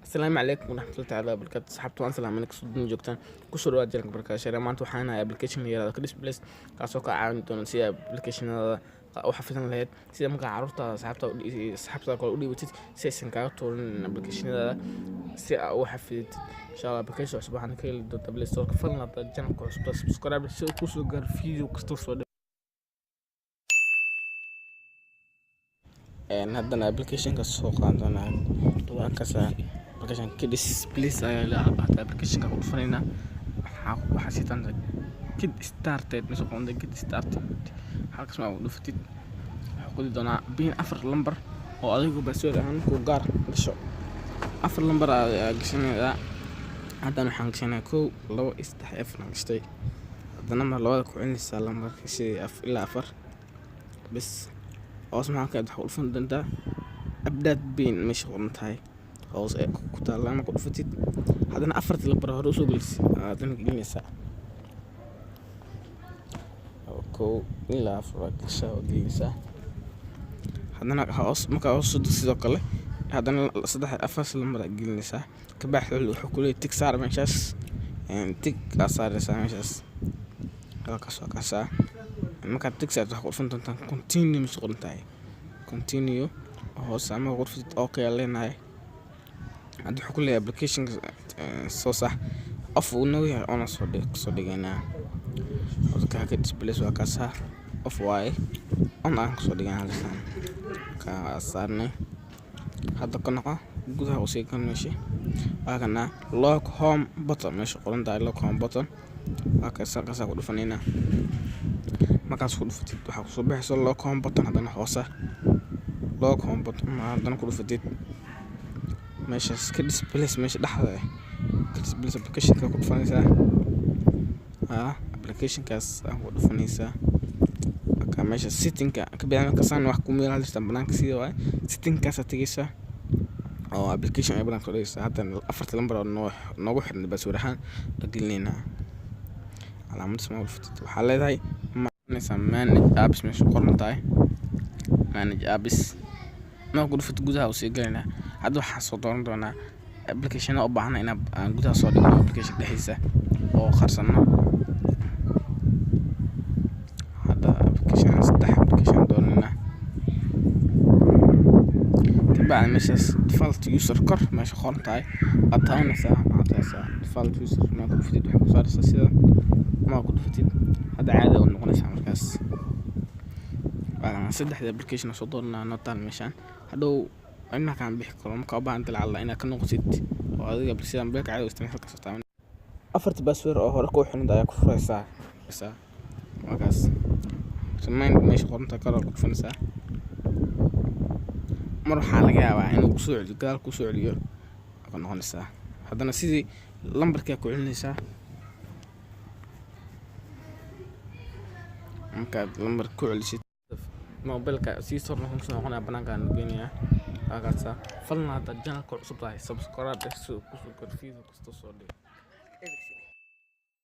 السلام عليكم ورحمة الله تعالى وبركاته. صحبت waan salaamanay kusoo joogtaan kusoo dhawaad jeelka barkaashare. maanta waxaan hayaa application la yiraahdo Chris Place kaasoo ka caawin doona si applicationada u xafidan lahayd sida marka carruurta asxaabta kale u dhiibatid si aysan kaaga tuurin applicationada si aad u xafidid. insha Allah application cusub waxaan ka heli doontaa Play Store ka fadlan hadda channelka cusub subscribe si uu kusoo gaaro video kasta soo haddana application ka soo qaadanaa waan ka saa application Kids Place ayaa la hadda application ka qofnayna waxa sitan kid started meesha qoonda kid started halkaas ma u dhuftid waxa ku doonaa bin afar lambar oo adigu password ahaan ku gaar gasho afar lambar ayaa gashanayda haddana waxaan gashanaa 1 2 3 4 gashtay haddana mar labada ku celinaysa lambarka si ilaa 4 bas osmaa ka dhaxul fun danta abdaad bin meesha qoontahay hoos ee ku taala ma ku dhufatid haddana afartii lambar hore soo gelisay haddana gelinaysa oo ilaa afar gasho gelinaysa haddana hoos marka hoos sidoo kale haddana saddex afar lambar gelinaysa ka baaxdo wuxuu ku leeyahay tig saar meeshaas tig saaraysa meeshaas halkaas oo kaasa marka tig saar waxa ku dhufan doontaa continue meesha qoontahay continue hoos ama ku dhufatid okay leenahay hadda wuxuu ku leeyahay application soo sax off uu noo yahay ona soo dhiganaa halka Kids Place waa kaasa off way on aan soo dhiganaa halkan ka saarnay hadda ka noqo gudaha u sii kan meesha waana lock home button meesha qoran tahay lock home button waa ka saarka ku dhufanayna markaas ku dhufatid waxa ku soo baxayso lock home button haddana hoosa lock home button haddana ku dhufatid meesha Kids Place meesha dhaxda Kids Place application ka ku dhufanaysa application kaas aan ku dhufanaysa ka meesha setting ka bixin ka san wax ku meel halista banaanka sida way setting kaas tigaysa oo application ay banaanka dhigaysa haddana afarta lambar oo noogu xirnay password ahaan dhagelinayna calaamad isma dhufatid waxa leedahay manage apps meesha qoran tahay manage apps ma ku dhufatid gudaha u sii galinaa hadda waxaan soo dooran doonaa application oo baahan in aan gudaha soo dhigo application dhexdiisa oo qarsano hadda application doonana tabaan meeshaas default user kor meesha qoran tahay ataanaysa default user ma ku dhufatid waxa ku saaraysa sida ma ku dhufatid hadda caadi oo noqonaysa markaas saddexda application soo doonana notaan meeshan hadhow أنا كان بيحكي لهم كأبان تلعب الله أنا كنو قصدت وهذا قبل سنة بيك عادي واستمع فكرة ستعمل أفرت باسور أو هرقو حين دا يكفر ساعة ساعة وكاس سمين ماشي قرن تكرر كفن ساعة مرة حالة جاوا إنه كسوع قال كسوع اليوم أكون هون الساعة هذا أنا سيدي لمبر كيكو علني ساعة مكاد لمبر كوع لشيء موبايلك سي صار لهم سنة هنا بنانك الدنيا أكاسا فلنا هذا الجانب كل سبلاي سبسكرايب بس كوسو كرفيز وكستو صدق